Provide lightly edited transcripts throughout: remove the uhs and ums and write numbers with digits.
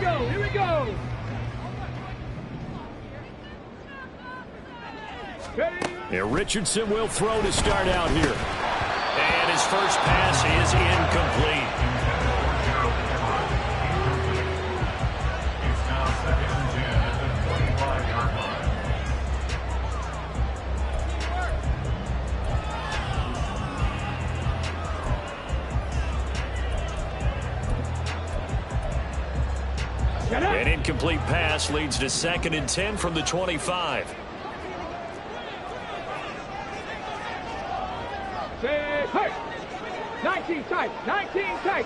go. Here we go. And Richardson will throw to start out here. And his first pass is incomplete. An incomplete pass leads to 2nd and 10 from the 25. Say, hey! 19 tight, 19 tight.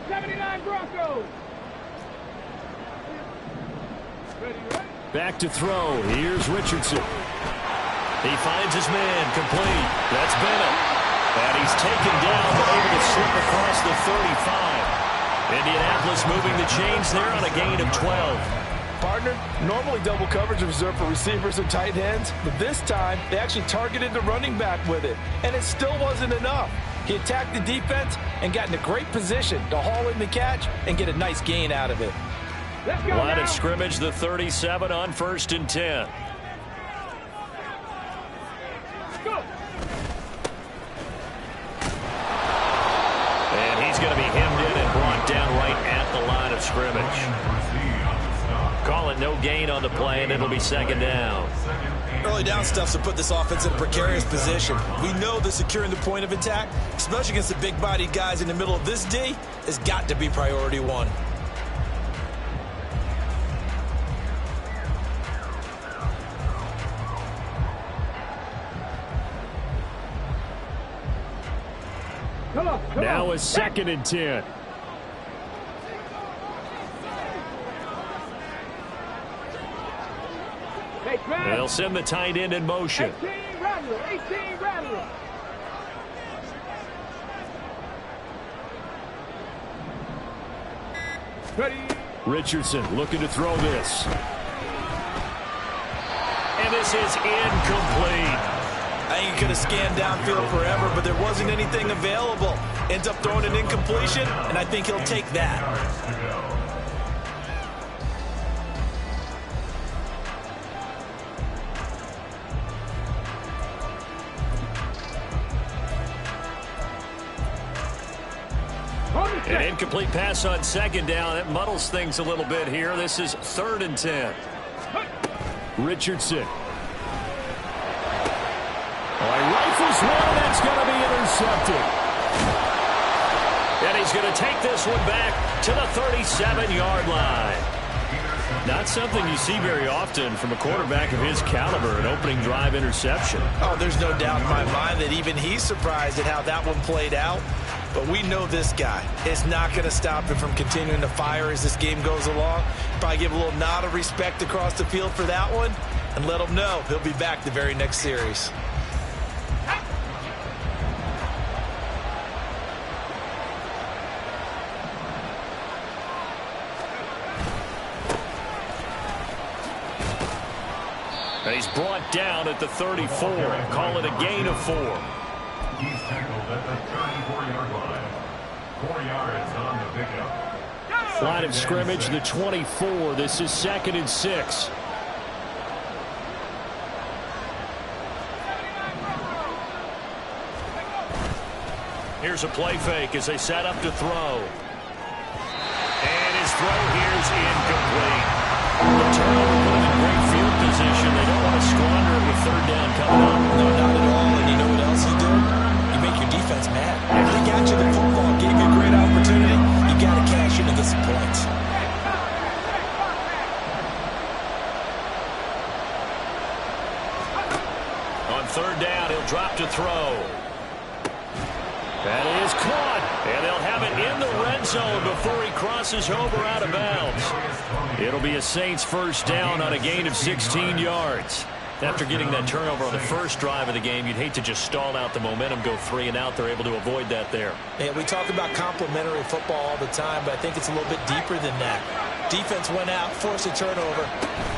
79 Broncos. Ready, ready? Back to throw. Here's Richardson. He finds his man, complete. That's Bennett. And he's taken down, but able to slip across the 35. Indianapolis moving the chains there on a gain of 12. Partner, normally double coverage is reserved for receivers and tight ends, but this time they actually targeted the running back with it, and it still wasn't enough. He attacked the defense and got in a great position to haul in the catch and get a nice gain out of it. Let's go Line now. of scrimmage, the 37 on 1st and 10. Go. And he's going to be hemmed in and brought down right at the line of scrimmage. Call it no gain on the play, and it'll be 2nd down. Early down stuff to put this offense in a precarious position. We know that securing the point of attack, especially against the big-bodied guys in the middle of this D, has got to be priority one. Come Now on. a 2nd and 10. They'll send the tight end in motion. 18 Rattler, 18 Rattler. Ready. Richardson looking to throw this. And this is incomplete. I think he could have scanned downfield forever, but there wasn't anything available. Ends up throwing an incompletion, and I think he'll take that. An incomplete pass on 2nd down. It muddles things a little bit here. This is 3rd and 10. Richardson. Oh, he rifles one. That's going to be intercepted. And he's going to take this one back to the 37-yard line. Not something you see very often from a quarterback of his caliber, an opening drive interception. Oh, there's no doubt in my mind that even he's surprised at how that one played out. But we know this guy is not going to stop him from continuing to fire as this game goes along. Probably give a little nod of respect across the field for that one and let him know he'll be back the very next series. And he's brought down at the 34. Call it a gain of 4. He's tackled at the 34-yard line. 4 yards on the pickup. Line of scrimmage, the 24. This is 2nd and 6. Here's a play fake as they set up to throw. And his throw here is incomplete. The turnover put him in great field position. They don't want to squander it with 3rd down coming up. No, not at all. And you know what else you do? You make your defense mad. If they got you the football, gave you a great opportunity, you got to cash in and get some points. On 3rd down, he'll drop to throw. That is caught, and they'll have it in the red zone before he crosses over out of bounds. It'll be a Saints 1st down on a gain of 16 yards. After getting that turnover on the first drive of the game, you'd hate to just stall out the momentum, go 3 and out. They're able to avoid that there. And we talk about complementary football all the time, but I think it's a little bit deeper than that. Defense went out, forced a turnover,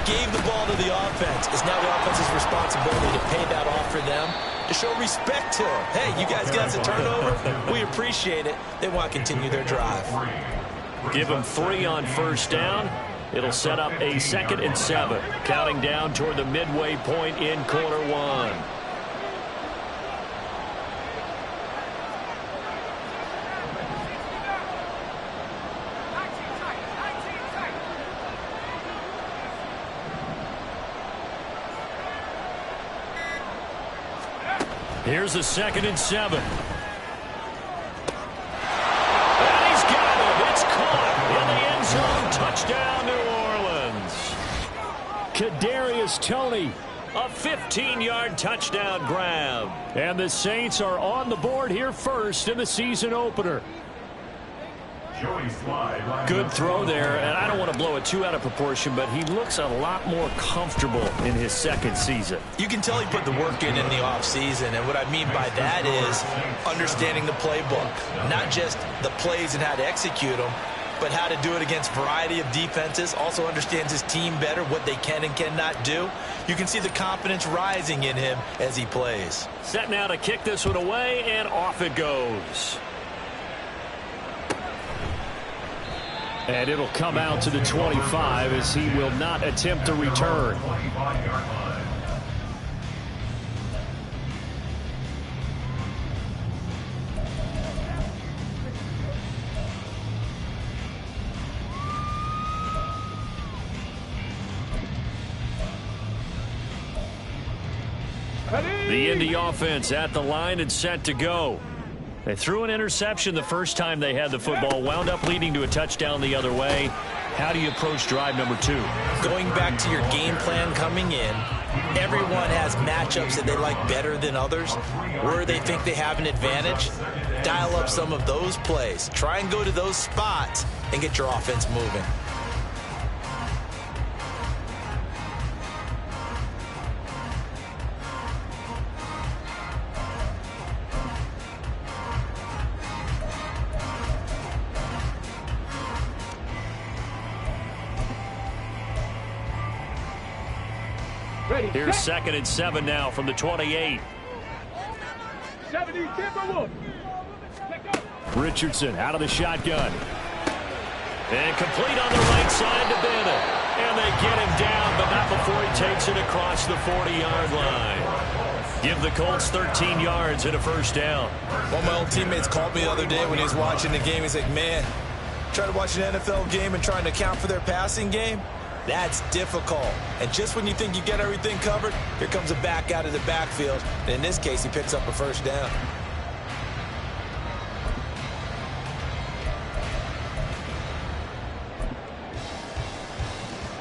gave the ball to the offense. It's now the offense's responsibility to pay that off for them, to show respect to them. Hey, you guys got us a turnover. We appreciate it. They want to continue their drive. Give him 3 on first down. It'll set up a 2nd and 7. Counting down toward the midway point in quarter 1. Here's a 2nd and 7. And he's got it. It's caught in the end zone. Touchdown, New Orleans. Kadarius Toney, a 15-yard touchdown grab. And the Saints are on the board here first in the season opener. Good throw there, and I don't want to blow it too out of proportion, but he looks a lot more comfortable in his 2nd season. You can tell he put the work in the offseason, and what I mean by that is understanding the playbook, not just the plays and how to execute them, but how to do it against a variety of defenses. Also understands his team better, what they can and cannot do. You can see the confidence rising in him as he plays. Set now to kick this one away, and off it goes. And it'll come out to the 25 as he will not attempt to return. The Indy offense at the line and set to go. They threw an interception the first time they had the football, wound up leading to a touchdown the other way. How do you approach drive number 2? Going back to your game plan coming in, everyone has matchups that they like better than others. Where they think they have an advantage, dial up some of those plays. Try and go to those spots and get your offense moving. Here's 2nd and 7 now from the 28. 70 Timberwolves. Richardson out of the shotgun. And complete on the right side to Bennett. And they get him down, but not before he takes it across the 40-yard line. Give the Colts 13 yards and a first down. One of my old teammates called me the other day when he was watching the game. He's like, man, trying to watch an NFL game and trying to account for their passing game? That's difficult. And just when you think you get everything covered, here comes a back out of the backfield. And in this case, he picks up a first down.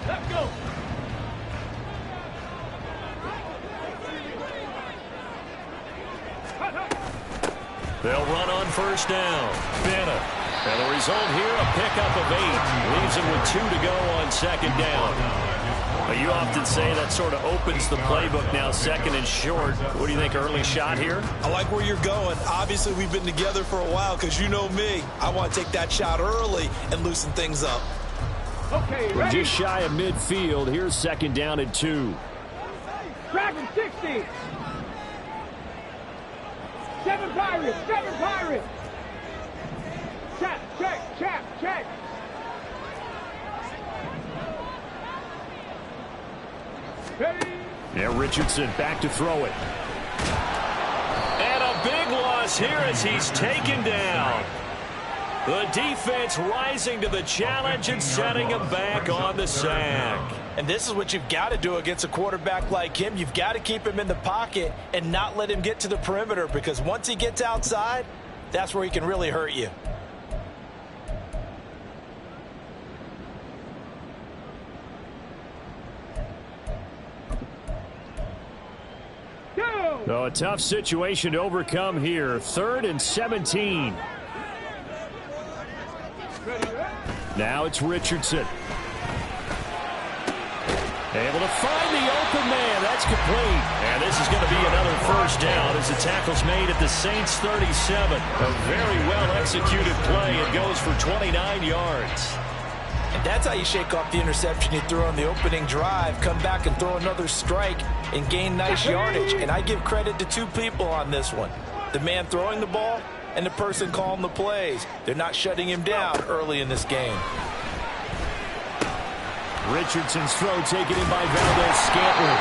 Let's go. They'll run on first down. Bennett. And the result here, a pickup of 8. Leaves him with 2 to go on 2nd down. But you often say that sort of opens the playbook now, 2nd and short. What do you think, early shot here? I like where you're going. Obviously, we've been together for a while because you know me. I want to take that shot early and loosen things up. Okay, We're ready. just shy of midfield. Here's 2nd down and 2. Dragon 60. 7 Pirates. 7 Pirates. Check, check, check, check. Ready. Yeah, Richardson back to throw it. And a big loss here as he's taken down. The defense rising to the challenge and setting him back on the sack. And this is what you've got to do against a quarterback like him. You've got to keep him in the pocket and not let him get to the perimeter, because once he gets outside, that's where he can really hurt you. So a tough situation to overcome here. 3rd and 17. Now it's Richardson. Able to find the open man. That's complete. And this is going to be another first down as the tackle's made at the Saints 37. A very well-executed play. It goes for 29 yards. And that's how you shake off the interception you threw on the opening drive, come back and throw another strike and gain nice yardage. And I give credit to 2 people on this one. The man throwing the ball and the person calling the plays. They're not shutting him down early in this game. Richardson's throw taken in by Valdez-Scantling.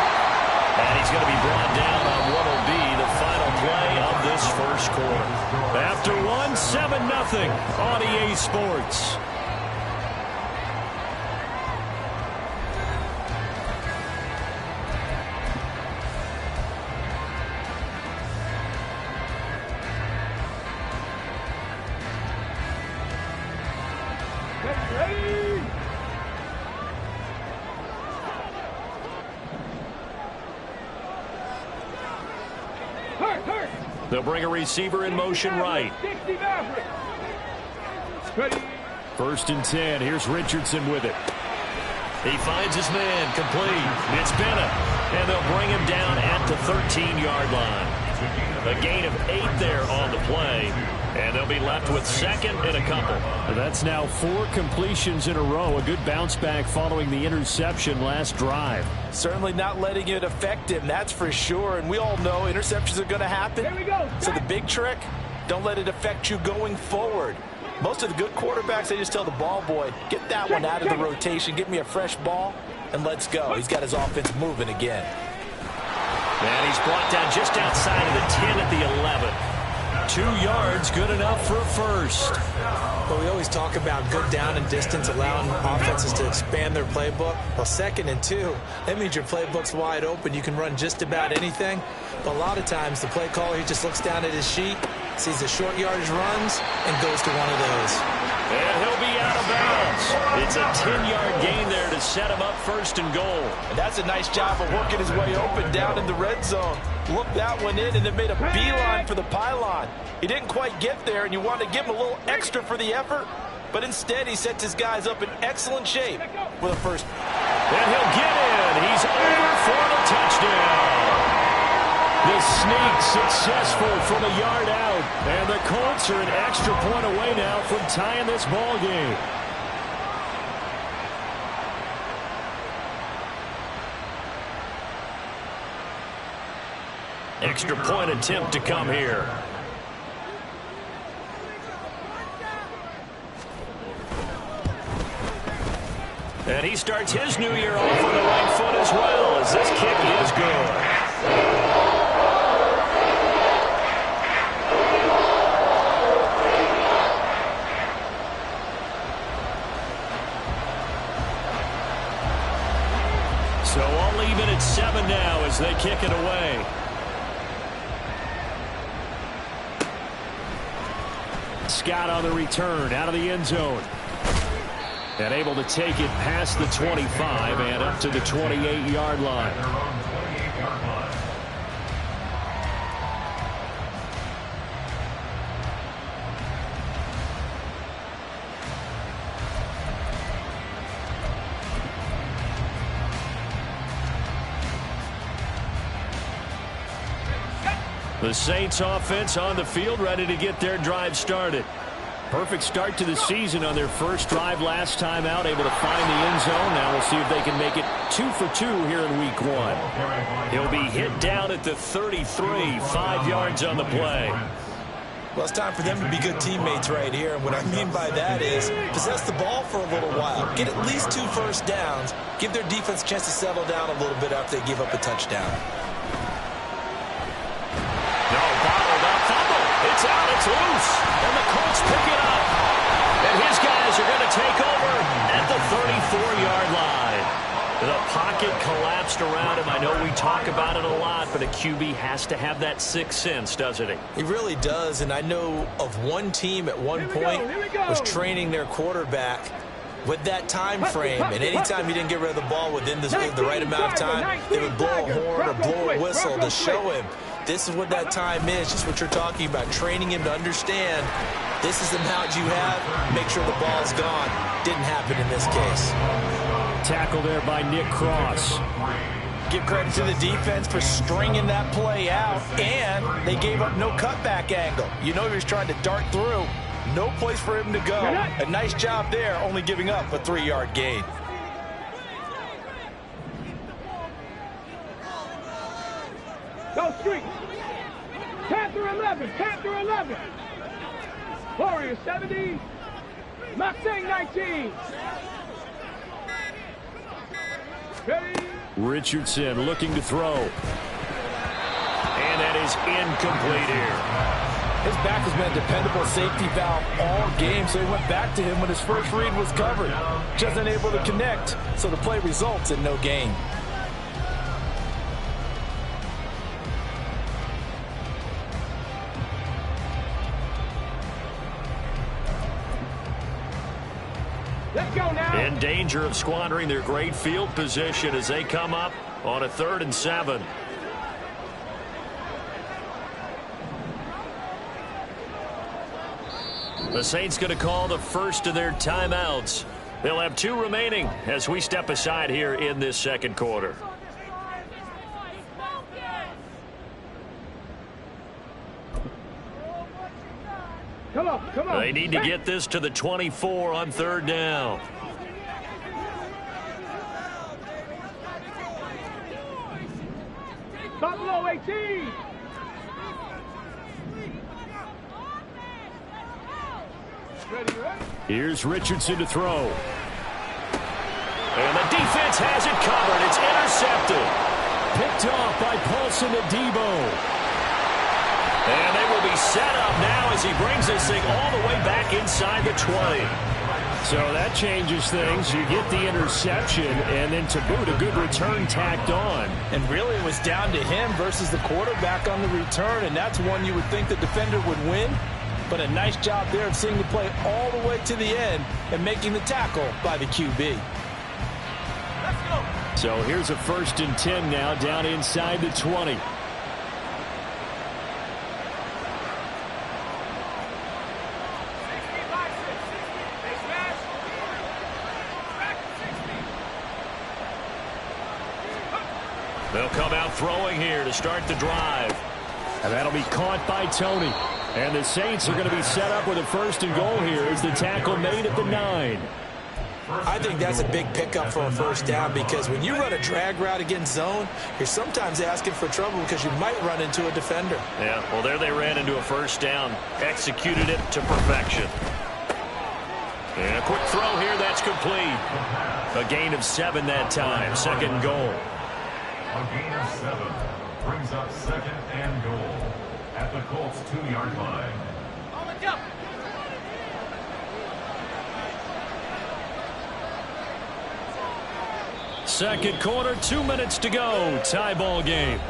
And he's going to be brought down on what will be the final play of this first quarter. After one, 7-0 on EA Sports. They'll bring a receiver in motion right. First and 10. Here's Richardson with it. He finds his man complete. It's Bennett. And they'll bring him down at the 13-yard line. A gain of 8 there on the play. And they'll be left with second and a couple. That's now 4 completions in a row. A good bounce back following the interception last drive. Certainly not letting it affect him, that's for sure. And we all know interceptions are going to happen. Here we go. So the big trick, don't let it affect you going forward. Most of the good quarterbacks, they just tell the ball boy, get that one out of the rotation, get me a fresh ball, and let's go. He's got his offense moving again. And he's brought down just outside of the 10 at the 11. 2 yards, good enough for a first. But we always talk about good down and distance, allowing offenses to expand their playbook. Well, 2nd and 2, that means your playbook's wide open. You can run just about anything. But a lot of times, the play caller, he just looks down at his sheet, sees the short yardage runs, and goes to one of those. And he'll be out of bounds. It's a 10-yard gain there to set him up first and goal. And that's a nice job of working his way open down in the red zone. Looked that one in and then made a beeline for the pylon. He didn't quite get there, and you want to give him a little extra for the effort. But instead, he sets his guys up in excellent shape with a first. And he'll get in. He's over for the touchdown. The sneak successful from a yard out. And the Colts are an extra point away now from tying this ball game. Extra point attempt to come here. And he starts his new year off on the right foot as well, as this kick is good. So all even at 7 now as they kick it away. Scott on the return out of the end zone. And able to take it past the 25 and up to the 28-yard line. The Saints offense on the field, ready to get their drive started. Perfect start to the season on their first drive last time out, able to find the end zone. Now we'll see if they can make it 2 for 2 here in week 1. He'll be hit down at the 33, 5 yards on the play. Well, it's time for them to be good teammates right here. And what I mean by that is possess the ball for a little while. Get at least 2 first downs. Give their defense a chance to settle down a little bit after they give up a touchdown. No, bottled up fumble. It's out, it's loose. And the Colts pick it up. And his guys are going to take over at the 34-yard line. The pocket collapsed around him. I know we talk about it a lot, but a QB has to have that sixth sense, doesn't he? He really does, and I know of one team at one point was training their quarterback with that time frame, and anytime he didn't get rid of the ball within the right amount of time, they would blow a horn or blow a whistle to show him this is what that time is, just what you're talking about, training him to understand this is the amount you have, make sure the ball's gone. Didn't happen in this case. Tackle there by Nick Cross. Give credit to the defense for stringing that play out, and they gave up no cutback angle. You know he was trying to dart through. No place for him to go. A nice job there, only giving up a 3-yard gain. Go street. Panther 11. Panther 11. Warriors 70. Mustang 19. Ready? Richardson looking to throw. And that is incomplete here. His back has been a dependable safety valve all game, so he went back to him when his first read was covered. Just unable to connect, so the play results in no gain. Let's go now. In danger of squandering their great field position as they come up on a 3rd and 7. The Saints going to call the first of their timeouts. They'll have 2 remaining as we step aside here in this second quarter. Come on, come on. They need to get this to the 24 on 3rd down. Buffalo 18. Ready, ready? Here's Richardson to throw. And the defense has it covered. It's intercepted. Picked off by Paulson Adebo. And they will be set up now as he brings this thing all the way back inside the 20. So that changes things. You get the interception, and then to boot, a good return tacked on. And really it was down to him versus the quarterback on the return, and that's one you would think the defender would win. But a nice job there of seeing the play all the way to the end and making the tackle by the QB. Let's go. So here's a 1st and 10 now down inside the 20. They'll come out throwing here to start the drive. And that'll be caught by Tony. And the Saints are going to be set up with a 1st and goal here as the tackle made at the 9. I think that's a big pickup for a 1st down because when you run a drag route against zone, you're sometimes asking for trouble because you might run into a defender. Yeah, well, there they ran into a 1st down. Executed it to perfection. And a quick throw here, that's complete. A gain of 7 that time. 2nd goal. A gain of 7 brings up 2nd and goal at the Colts 2-yard line. Second quarter, 2 minutes to go. Tie ball game.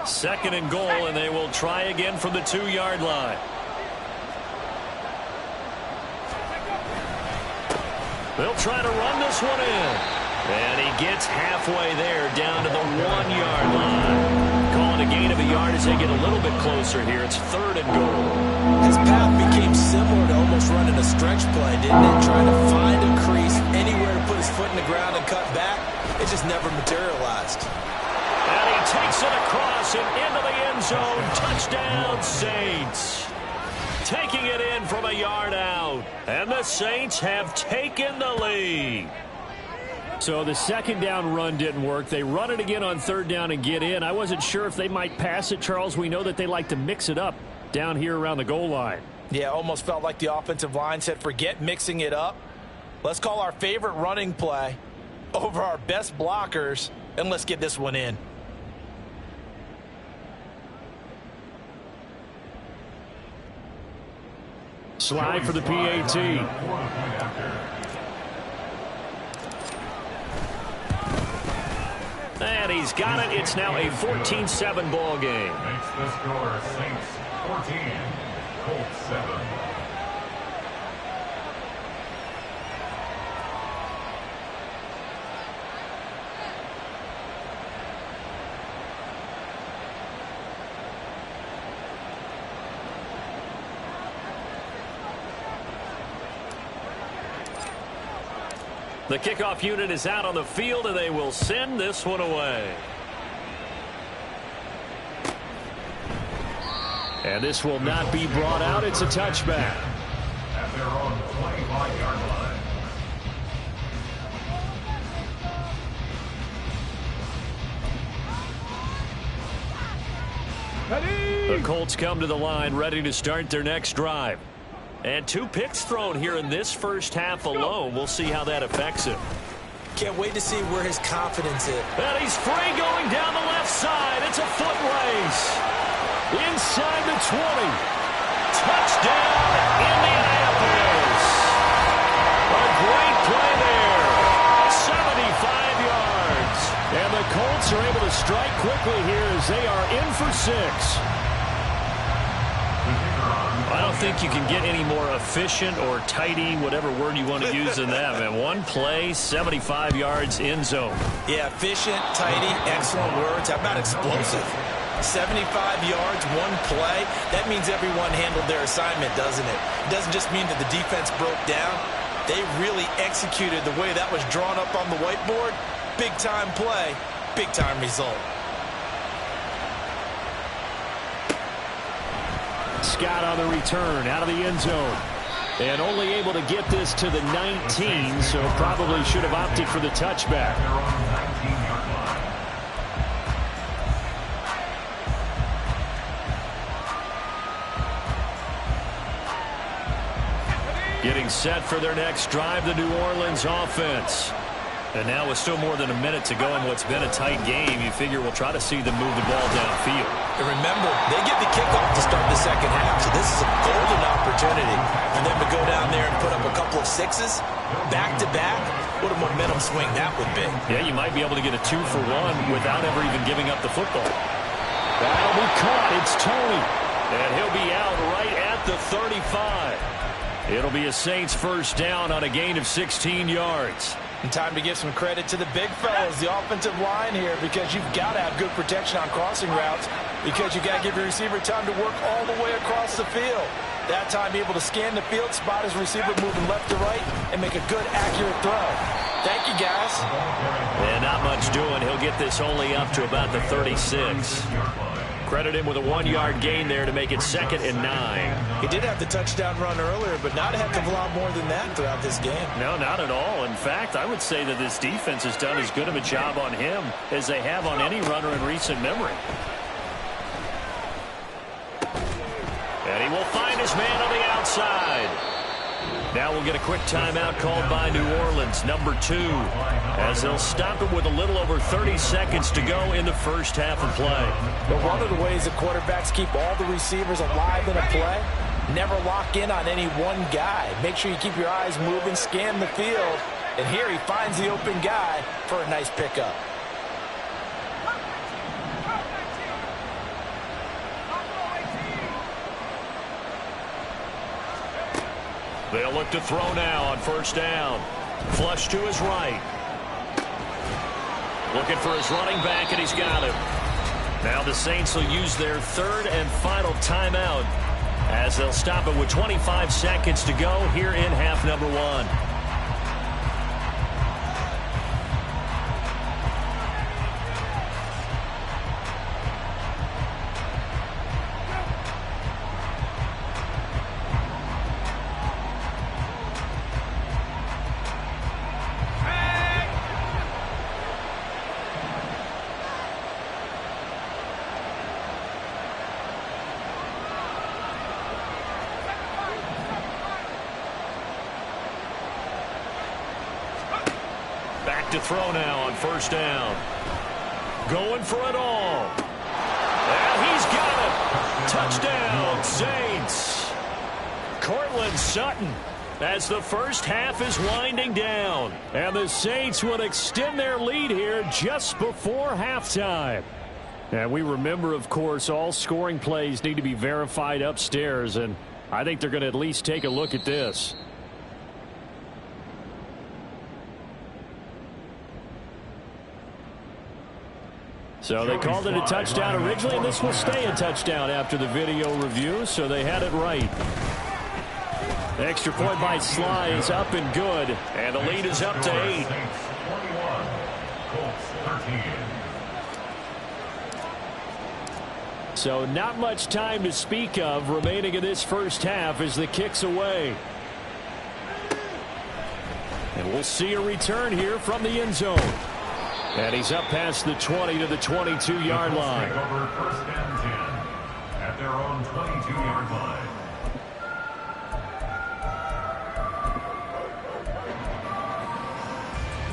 Second and goal, and they will try again from the 2-yard line. They'll try to run this one in. And he gets halfway there down to the 1-yard line. Calling a gain of a yard as they get a little bit closer here. It's 3rd and goal. His path became similar to almost running a stretch play, didn't it? Trying to find a crease, anywhere to put his foot in the ground and cut back. It just never materialized. And he takes it across and into the end zone. Touchdown, Saints. Taking it in from a yard out. And the Saints have taken the lead. So the 2nd down run didn't work. They run it again on 3rd down and get in. I wasn't sure if they might pass it, Charles. We know that they like to mix it up down here around the goal line. Yeah, almost felt like the offensive line said, forget mixing it up. Let's call our favorite running play over our best blockers, and let's get this one in. Slide for the PAT. And he's got it. It's now a 14-7 ball game. Makes the score Saints 14, Colts 7. The kickoff unit is out on the field, and they will send this one away. And this will not be brought out. It's a touchback. At their own 25-yard line. The Colts come to the line ready to start their next drive. And 2 picks thrown here in this first half alone. We'll see how that affects him. Can't wait to see where his confidence is. And he's free going down the left side. It's a foot race. Inside the 20. Touchdown, Indianapolis. A great play there. 75 yards. And the Colts are able to strike quickly here as they are in for 6. I don't think you can get any more efficient or tidy, whatever word you want to use in that, man. 1 play, 75 yards, end zone. Yeah, efficient, tidy, excellent words. How about explosive? 75 yards, 1 play. That means everyone handled their assignment, doesn't it? It doesn't just mean that the defense broke down. They really executed the way that was drawn up on the whiteboard. Big-time play, big-time result. Scott on the return out of the end zone. And only able to get this to the 19, so probably should have opted for the touchback. Their own 19-yard line. Getting set for their next drive, the New Orleans offense. And now with still more than a minute to go in what's been a tight game, you figure we'll try to see them move the ball downfield. And remember, they get the kickoff to start the second half, so this is a golden opportunity for them to go down there and put up a couple of 6s back-to-back. What a momentum swing that would be. Yeah, you might be able to get a 2-for-1 without ever even giving up the football. That'll be caught. It's Tony. And he'll be out right at the 35. It'll be a Saints first down on a gain of 16 yards. And time to give some credit to the big fellas, the offensive line here, because you've got to have good protection on crossing routes, because you've got to give your receiver time to work all the way across the field. That time able to scan the field, spot his receiver moving left to right, and make a good, accurate throw. Thank you, guys. And not much doing. He'll get this only up to about the 36. Credit him with a 1-yard gain there to make it 2nd and 9. He did have the touchdown run earlier, but not a heck of a lot more than that throughout this game. No, not at all. In fact, I would say that this defense has done as good of a job on him as they have on any runner in recent memory. And he will find his man on the outside. Now we'll get a quick timeout called by New Orleans, number 2, as they'll stop it with a little over 30 seconds to go in the first half of play. But one of the ways the quarterbacks keep all the receivers alive in a play, never lock in on any one guy. Make sure you keep your eyes moving, scan the field, and here he finds the open guy for a nice pickup. They'll look to throw now on first down. Flush to his right. Looking for his running back, and he's got him. Now the Saints will use their 3rd and final timeout as they'll stop it with 25 seconds to go here in half number 1. To throw now on first down. Going for it all. And he's got it. Touchdown, Saints. Courtland Sutton as the first half is winding down. And the Saints will extend their lead here just before halftime. And we remember, of course, all scoring plays need to be verified upstairs. And I think they're going to at least take a look at this. So they called it a touchdown originally, and this will stay a touchdown after the video review, so they had it right. The extra point by Sly is up and good, and the lead is up to 8. 21, Colts 13. So not much time to speak of remaining in this first half as the kick's away. And we'll see a return here from the end zone. And he's up past the 20 to the 22-yard line. Over first and 10 at their own 22-yard line.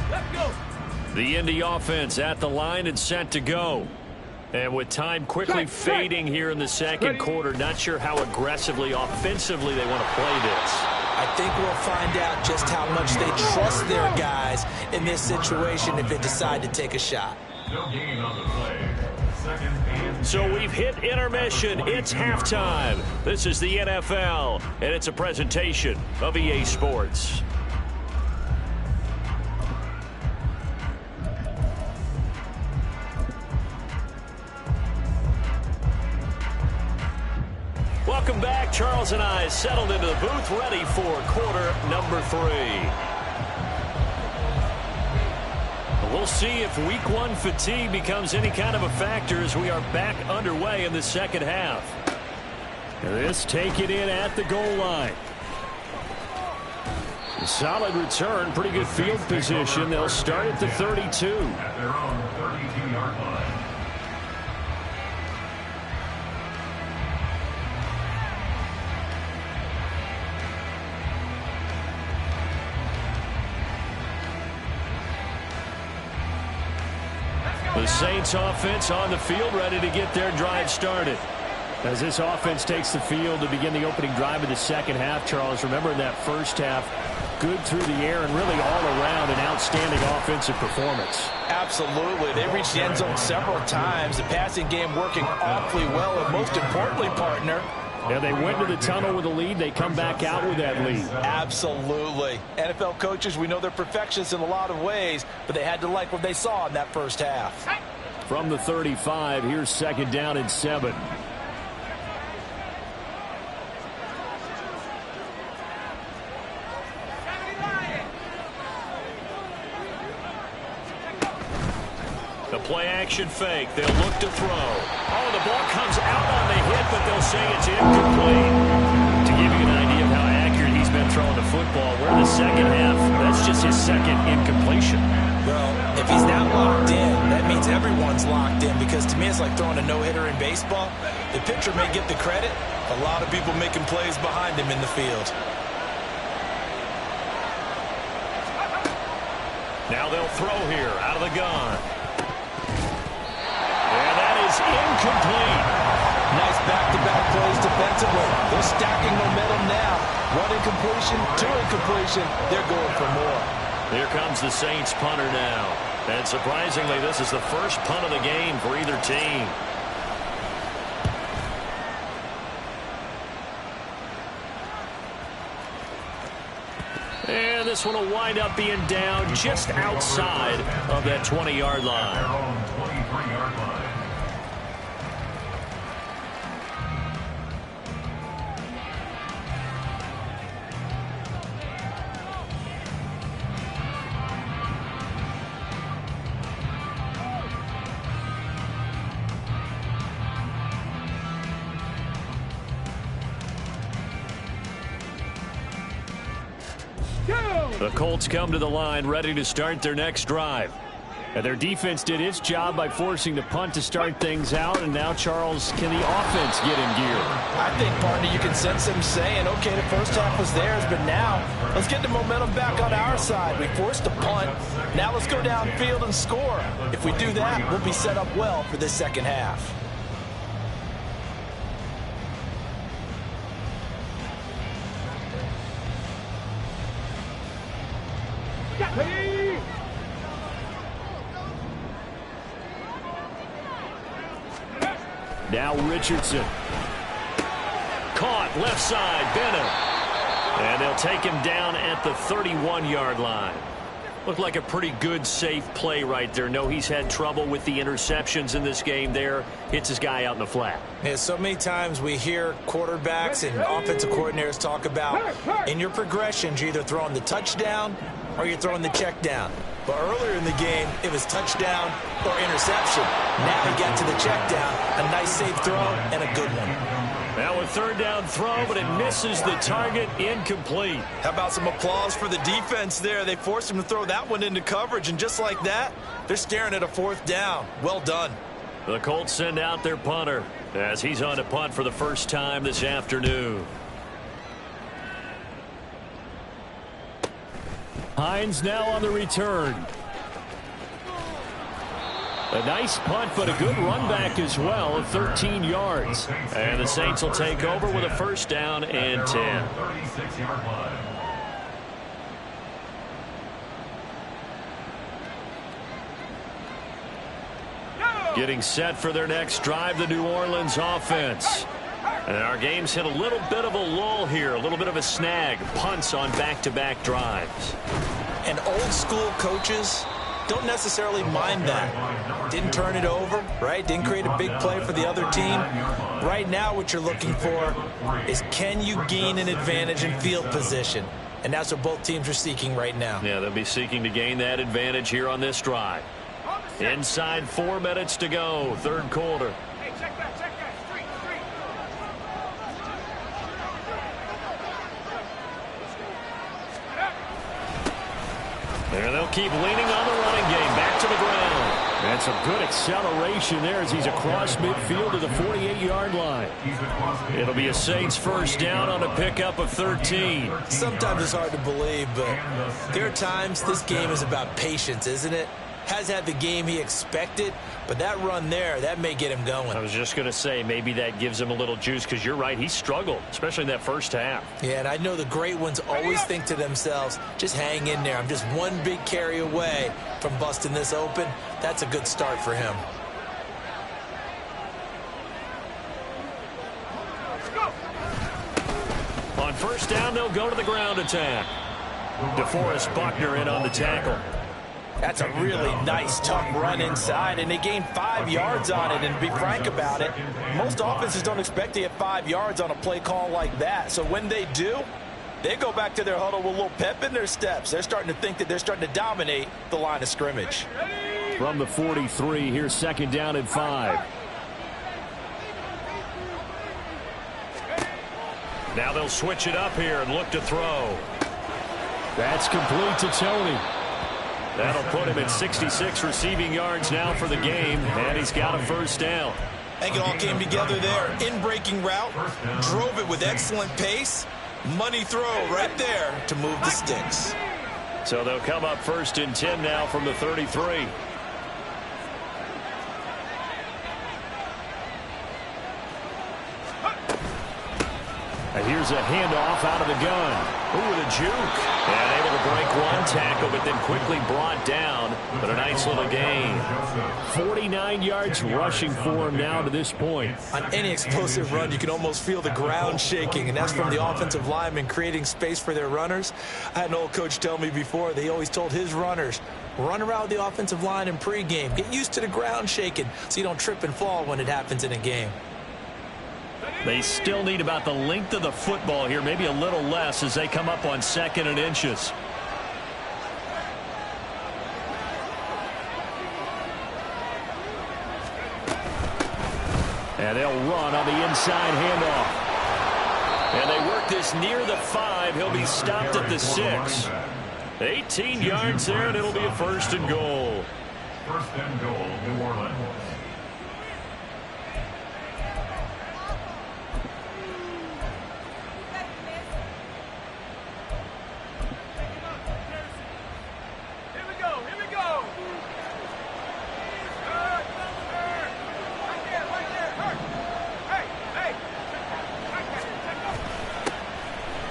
Let's go. The Indy offense at the line and set to go. And with time quickly fading here in the second quarter, not sure how aggressively, offensively they want to play this. I think we'll find out just how much they trust their guys in this situation if they decide to take a shot. No gain on the play. Second and So we've hit intermission. It's halftime. This is the NFL, and it's a presentation of EA Sports. Welcome back. Charles and I settled into the booth, ready for quarter number 3. We'll see if week 1 fatigue becomes any kind of a factor as we are back underway in the second half. This taken in at the goal line. Solid return, pretty good field position. They'll start at the 32. at their own 32-yard line. The Saints offense on the field, ready to get their drive started. As this offense takes the field to begin the opening drive of the second half, Charles, remember in that first half, good through the air and really all around an outstanding offensive performance. Absolutely. They reached the end zone several times. The passing game working awfully well, and most importantly, partner, Yeah, they went to the tunnel with a lead. They come back out with that lead. absolutely. NFL coaches, we know they're perfectionists in a lot of ways, but they had to like what they saw in that first half. From the 35, here's second down and 7. The play action fake. They'll look to throw. Oh, the ball comes out on the hit, but they'll say it's incomplete. To give you an idea of how accurate he's been throwing the football, we're in the second half. That's just his second incompletion. Well, if he's not locked in, that means everyone's locked in, because to me it's like throwing a no-hitter in baseball. The pitcher may get the credit. A lot of people making plays behind him in the field. Now they'll throw here out of the gun. And that is incomplete. Nice back-to-back plays defensively. They're stacking momentum now. 1 incompletion, 2 incompletion. They're going for more. Here comes the Saints punter now. And surprisingly, this is the first punt of the game for either team. And this one will wind up being down just outside of that 20-yard line. Their own 23-yard line. The Colts come to the line ready to start their next drive. And their defense did its job by forcing the punt to start things out. And now, Charles, can the offense get in gear? I think, partner, you can sense them saying, okay, the first half was theirs, but now let's get the momentum back on our side. We forced a punt. Now let's go downfield and score. If we do that, we'll be set up well for this second half. Now Richardson. Caught left side, Bennett. And they'll take him down at the 31-yard line. Looked like a pretty good, safe play right there. No, he's had trouble with the interceptions in this game there. Hits his guy out in the flat. Yeah, so many times we hear quarterbacks and offensive coordinators talk about in your progressions, you're either throwing the touchdown or you're throwing the check down. But earlier in the game, it was touchdown or interception. Now he got to the check down. A nice safe throw and a good one. Now a third down throw, but it misses the target. Incomplete. How about some applause for the defense there? They forced him to throw that one into coverage, and just like that, they're staring at a fourth down. Well done. The Colts send out their punter as he's on to punt for the first time this afternoon. Hines now on the return. A nice punt, but a good run back as well of 13 yards. And the Saints will take over with a first down and 10. 36-yard line. Getting set for their next drive, the New Orleans offense. And our game's hit a little bit of a lull here, a little bit of a snag. Punts on back-to-back drives. And old school coaches don't necessarily mind that. Didn't turn it over, right? Didn't create a big play for the other team. Right now what you're looking for is, can you gain an advantage in field position? And that's what both teams are seeking right now. Yeah, they'll be seeking to gain that advantage here on this drive. Inside 4 minutes to go, third quarter. Hey, check that, street. There they'll keep leaning on the running game. Back to the ground. That's a good acceleration there as he's across midfield to the 48-yard line. It'll be a Saints first down on a pickup of 13. Sometimes it's hard to believe, but there are times this game is about patience, isn't it? Has had the game he expected, but that run there, that may get him going. I was just going to say, maybe that gives him a little juice, because you're right, he struggled, especially in that first half. Yeah, and I know the great ones always think to themselves, just hang in there. I'm just one big carry away from busting this open. That's a good start for him. On first down, they'll go to the ground attack. DeForest Buckner in on the tackle. That's a really nice, tough run inside, and they gained 5 yards on it. And to be frank about it, most offenses don't expect to get 5 yards on a play call like that. So when they do, they go back to their huddle with a little pep in their steps. They're starting to think that they're starting to dominate the line of scrimmage. From the 43, here's second down and 5. Now they'll switch it up here and look to throw. That's complete to Tony. That'll put him at 66 receiving yards now for the game, and he's got a first down. I think it all came together there. In-breaking route, drove it with excellent pace. Money throw right there to move the sticks. So they'll come up first and 10 now from the 33. And here's a handoff out of the gun. Ooh, the juke. And able to break one tackle, but then quickly brought down. But a nice little gain. 49 yards rushing for him now to this point. On any explosive run, you can almost feel the ground shaking, and that's from the offensive linemen creating space for their runners. I had an old coach tell me before, they always told his runners, run around the offensive line in pregame. Get used to the ground shaking so you don't trip and fall when it happens in a game. They still need about the length of the football here, maybe a little less as they come up on 2nd and inches. And they'll run on the inside handoff. And they work this near the 5. He'll be stopped at the 6. 18 yards there, and it'll be a first and goal. First and goal, New Orleans.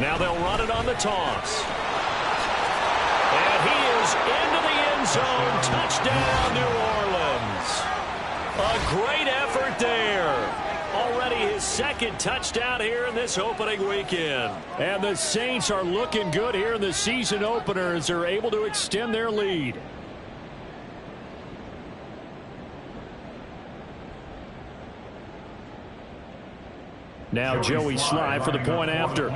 Now they'll run it on the toss. And he is into the end zone. Touchdown, New Orleans. A great effort there. Already his 2nd touchdown here in this opening weekend. And the Saints are looking good here in the season opener as they're able to extend their lead. Now Joey Slye for the point after.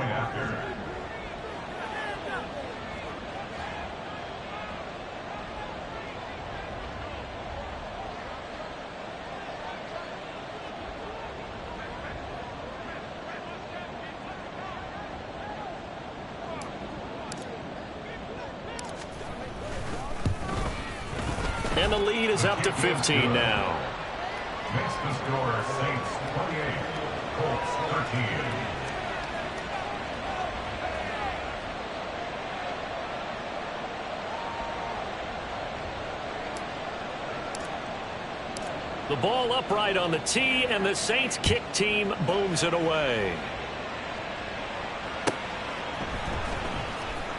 And the lead is up to 15 now. Makes the score Saints 28, Colts 13. The ball upright on the tee, and the Saints kick team booms it away.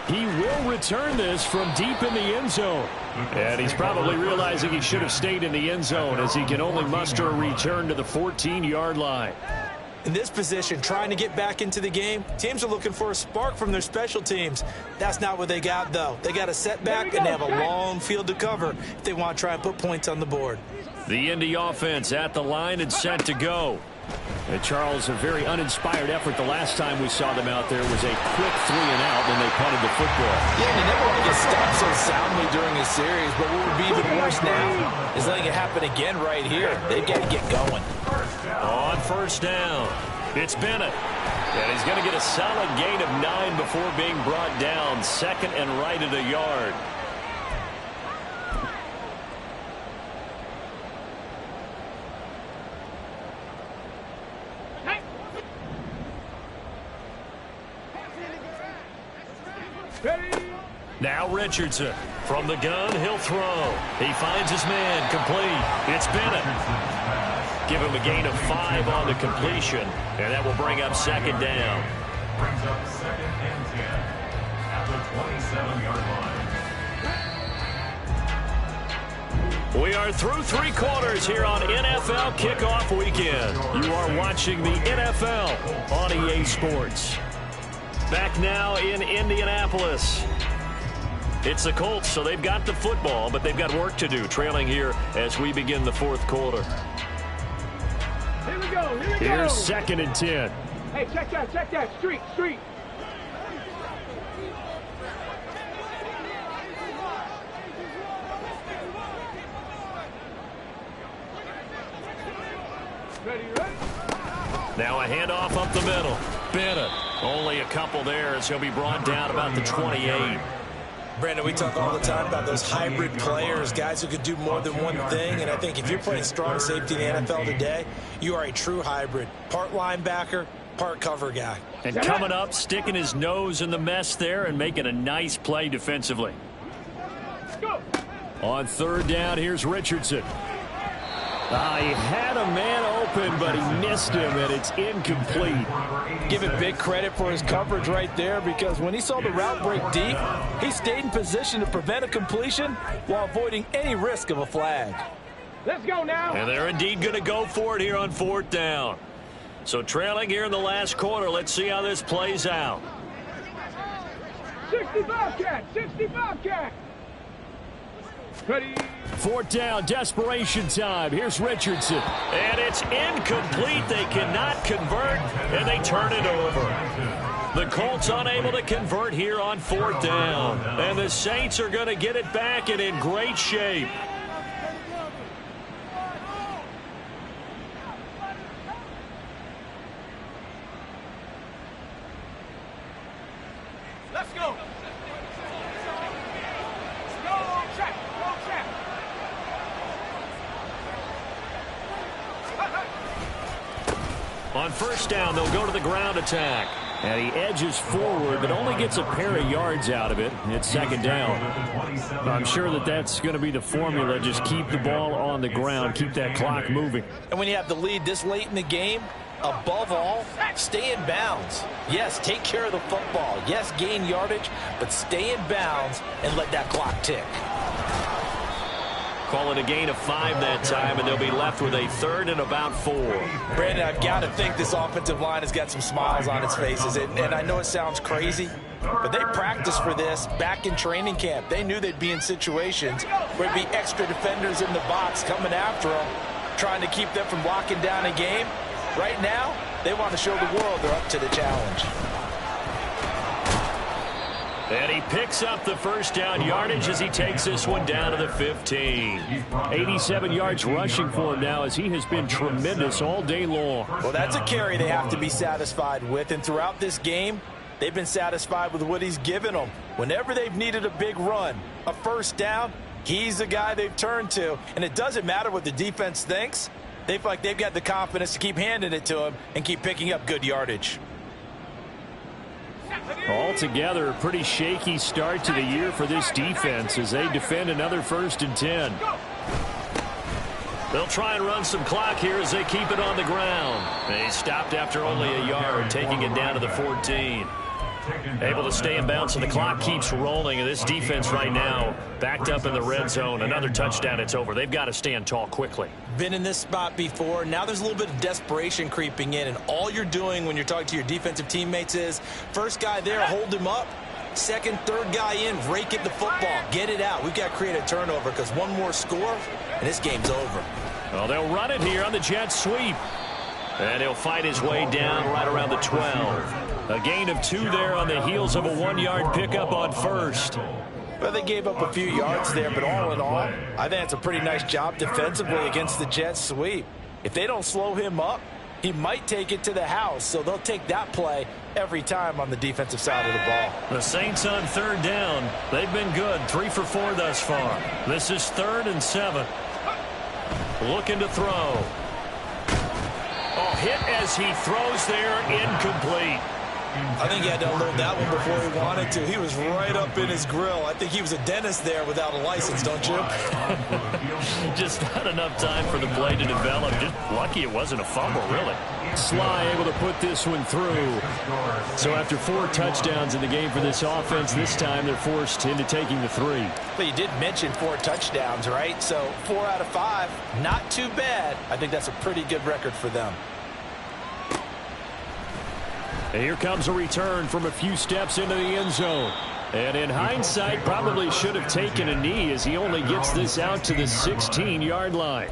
He will return this from deep in the end zone. And he's probably realizing he should have stayed in the end zone as he can only muster a return to the 14-yard line. In this position, trying to get back into the game, teams are looking for a spark from their special teams. That's not what they got, though. They got a setback, and they have a long field to cover if they want to try and put points on the board. The Indy offense at the line and set to go. And Charles, a very uninspired effort the last time we saw them out there was a quick 3-and-out when they punted the football. Yeah, you never want to get stopped so soundly during a series, but what would be even worse now is letting it happen again right here. They've got to get going. On first down, it's Bennett. And he's going to get a solid gain of 9 before being brought down. Second and right at a yard. Now Richardson from the gun, he'll throw. He finds his man, complete. It's Bennett. Give him a gain of 5 on the completion, and that will bring up second down. Brings up second and 10 at the 27-yard line. We are through 3 quarters here on NFL Kickoff Weekend. You are watching the NFL on EA Sports. Back now in Indianapolis. It's the Colts, so they've got the football, but they've got work to do, trailing here as we begin the 4th quarter. Here we go, here we go. Here's second and 10. Hey, check that. Street. Ready? Now a handoff up the middle. Bennett, only a couple there as he'll be brought down about the 28. Brandon, we talk all the time about those hybrid players, guys who could do more than one thing, and I think if you're playing strong safety in the NFL today, you are a true hybrid. Part linebacker, part cover guy. And coming up, sticking his nose in the mess there and making a nice play defensively. Go. On third down, here's Richardson. He had a man open, but he missed him, and it's incomplete. Give him big credit for his coverage right there, because when he saw the route break deep, he stayed in position to prevent a completion while avoiding any risk of a flag. Let's go now. And they're indeed going to go for it here on 4th down. So trailing here in the last quarter, let's see how this plays out. 65 cat. Ready. 4th down, desperation time. Here's Richardson. And it's incomplete. They cannot convert, and they turn it over. The Colts unable to convert here on 4th down. And the Saints are going to get it back and in great shape. Let's go. Go check. On first down, they'll go to the ground attack. And he edges forward, but only gets a pair of yards out of it. It's second down. I'm sure that's going to be the formula. Just keep the ball on the ground. Keep that clock moving. And when you have the lead this late in the game, above all, stay in bounds. Yes, take care of the football. Yes, gain yardage, but stay in bounds and let that clock tick. Call it a gain of 5 that time, and they'll be left with a 3rd and about 4. Brandon, I've got to think this offensive line has got some smiles on its faces. And I know it sounds crazy, but they practiced for this back in training camp. They knew they'd be in situations where there'd be extra defenders in the box coming after them, trying to keep them from locking down a game. Right now, they want to show the world they're up to the challenge. And he picks up the first down yardage as he takes this one down to the 15. 87 yards rushing for him now as he has been tremendous all day long. Well, that's a carry they have to be satisfied with. And throughout this game, they've been satisfied with what he's given them. Whenever they've needed a big run, a first down, He's the guy they've turned to, and it doesn't matter what the defense thinks. They feel like they've got the confidence to keep handing it to him and keep picking up good yardage. Altogether, a pretty shaky start to the year for this defense as they defend another 1st and 10. They'll try and run some clock here as they keep it on the ground. They stopped after only a yard, taking it down to the 14. Able to stay in bounds, so the clock keeps rolling, and this defense right now backed up in the red zone. Another touchdown, it's over. They've got to stand tall quickly. Been in this spot before. Now there's a little bit of desperation creeping in, and all you're doing when you're talking to your defensive teammates is first guy there, hold him up. Second, third guy in, rake it the football. Get it out. We've got to create a turnover because one more score, and this game's over. Well, they'll run it here on the jet sweep. And he'll fight his way down right around the 12. A gain of 2 there on the heels of a 1-yard pickup on first. Well, they gave up a few yards there, but all in all, I think it's a pretty nice job defensively against the jet sweep. If they don't slow him up, he might take it to the house, so they'll take that play every time on the defensive side of the ball. The Saints on 3rd down. They've been good, 3 for 4 thus far. This is 3rd and 7. Looking to throw. Oh, hit as he throws there, incomplete. I think he had to unload that one before he wanted to. He was right up in his grill. I think he was a dentist there without a license, don't you? Just not enough time for the play to develop. Just lucky it wasn't a fumble, really. Sly able to put this one through. So after 4 touchdowns in the game for this offense, this time they're forced into taking the 3. But you did mention 4 touchdowns, right? So 4 out of 5, not too bad. I think that's a pretty good record for them. And here comes a return from a few steps into the end zone. And in hindsight, probably should have taken a knee as he only gets this out to the 16-yard line.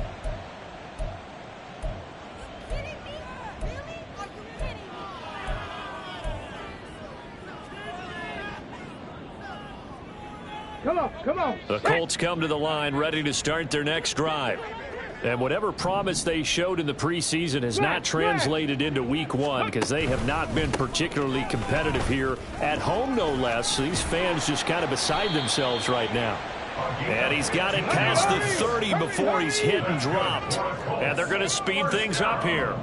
Come on. The Colts come to the line ready to start their next drive. And whatever promise they showed in the preseason has not translated into week 1 because they have not been particularly competitive here at home, no less. So these fans just kind of beside themselves right now. And he's got it past the 30 before he's hit and dropped. And they're going to speed things up here.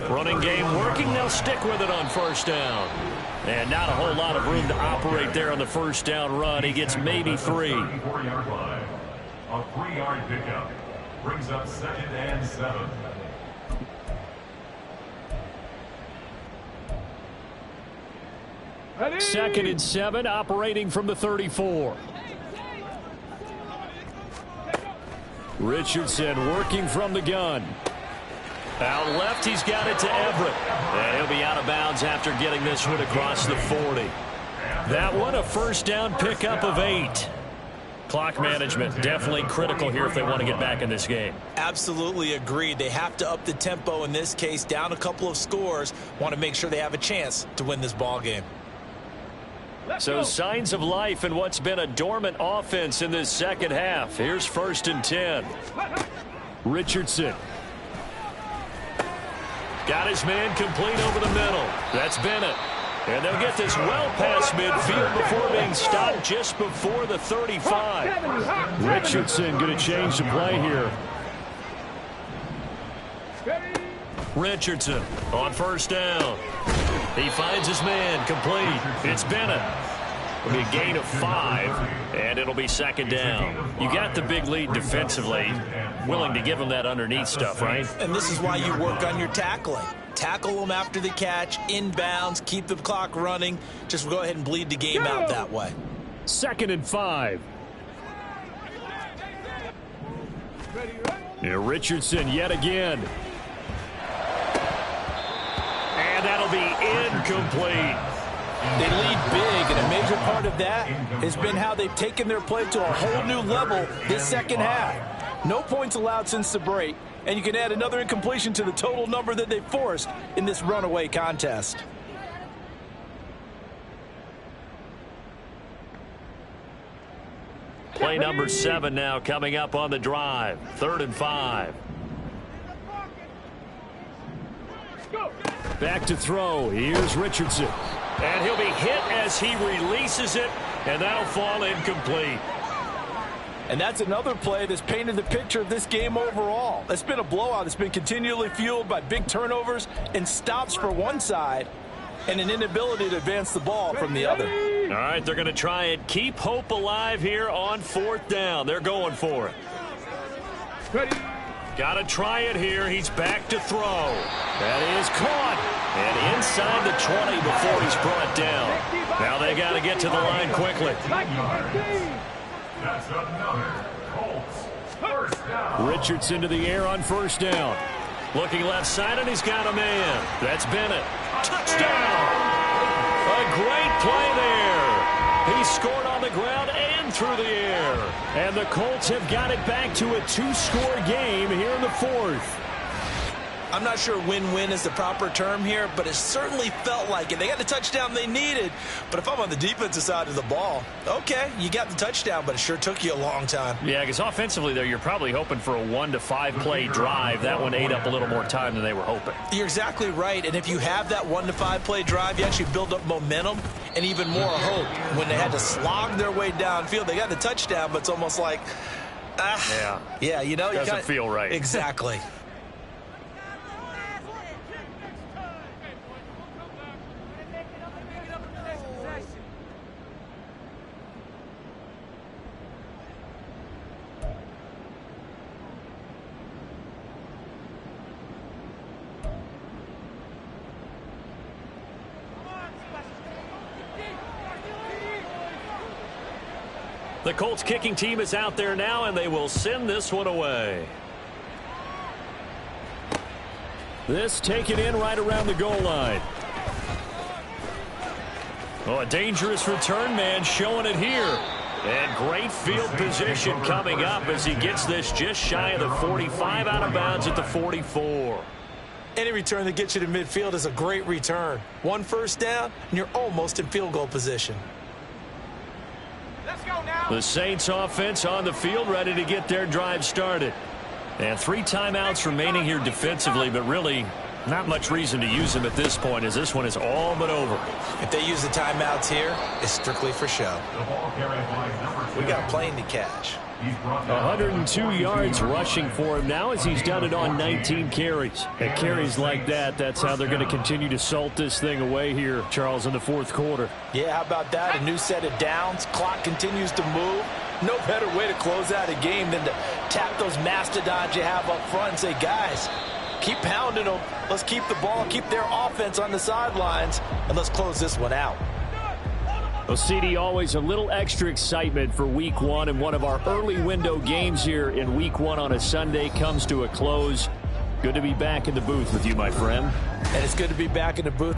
Running game working. They'll stick with it on 1st down. And not a whole lot of room to operate there on the 1st down run. He gets maybe 3. A 3-yard pickup brings up 2nd and 7. Second and 7, operating from the 34. Richardson working from the gun. Out left, he's got it to Everett. And he'll be out of bounds after getting this one across the 40. That one, a 1st down pickup of 8. Clock management definitely critical here if they want to get back in this game. Absolutely agreed. They have to up the tempo in this case, down a couple of scores. Want to make sure they have a chance to win this ball game. So signs of life in what's been a dormant offense in this second half. Here's 1st and 10. Richardson. Got his man complete over the middle. That's Bennett. And they'll get this well past midfield before being stopped just before the 35. Richardson going to change the play here. Richardson on 1st down. He finds his man complete. It's Bennett. It'll be a gain of 5, and it'll be 2nd down. You got the big lead defensively. Willing to give him that underneath stuff, right? And this is why you work on your tackling. Tackle them after the catch, inbounds, keep the clock running. Just go ahead and bleed the game out that way. 2nd and 5. Yeah, Richardson yet again. And that'll be incomplete. They lead big, and a major part of that has been how they've taken their play to a whole new level this second half. No points allowed since the break, and you can add another incompletion to the total number that they forced in this runaway contest. Play number 7 now coming up on the drive. 3rd and 5. Back to throw. Here's Richardson. And he'll be hit as he releases it, and that'll fall incomplete. And that's another play that's painted the picture of this game overall. It's been a blowout. It's been continually fueled by big turnovers and stops for one side and an inability to advance the ball from the other. All right, they're going to try and keep hope alive here on 4th down. They're going for it. Got to try it here. He's back to throw. That is caught. And inside the 20 before he's brought down. Now they got to get to the line quickly. That's another Colts first down. Richardson to the air on 1st down. Looking left side, and he's got a man. That's Bennett. Touchdown! A great play there. He scored on the ground and through the air. And the Colts have got it back to a 2-score game here in the 4th. I'm not sure win-win is the proper term here, but it certainly felt like it. They got the touchdown they needed, but if I'm on the defensive side of the ball, okay, you got the touchdown, but it sure took you a long time. Yeah, because offensively, though, you're probably hoping for a 1 to 5 play drive. That one ate up a little more time than they were hoping. You're exactly right, and if you have that 1 to 5 play drive, you actually build up momentum and even more hope. When they had to slog their way downfield, they got the touchdown, but it's almost like, yeah, you know, doesn't feel right. Exactly. The Colts kicking team is out there now, and they will send this one away. This taken in right around the goal line. Oh, a dangerous return man showing it here. And great field position coming up as he gets this just shy of the 45, out of bounds at the 44. Any return that gets you to midfield is a great return. 1 first down, and you're almost in field goal position. The Saints offense on the field, ready to get their drive started. And 3 timeouts remaining here defensively, but really not much reason to use them at this point, as this one is all but over. If they use the timeouts here, it's strictly for show. The ball carried by number 10. We got a plane to catch. 102 yards rushing for him now, as he's done it on 19 carries. And carries like that, that's how they're going to continue to salt this thing away here, Charles, in the 4th quarter. Yeah, how about that? A new set of downs. Clock continues to move. No better way to close out a game than to tap those mastodons you have up front and say, guys, keep pounding them. Let's keep the ball, keep their offense on the sidelines, and let's close this one out. Well, CD, always a little extra excitement for Week 1, and one of our early window games here in Week 1 on a Sunday comes to a close. Good to be back in the booth with you, my friend. And it's good to be back in the booth.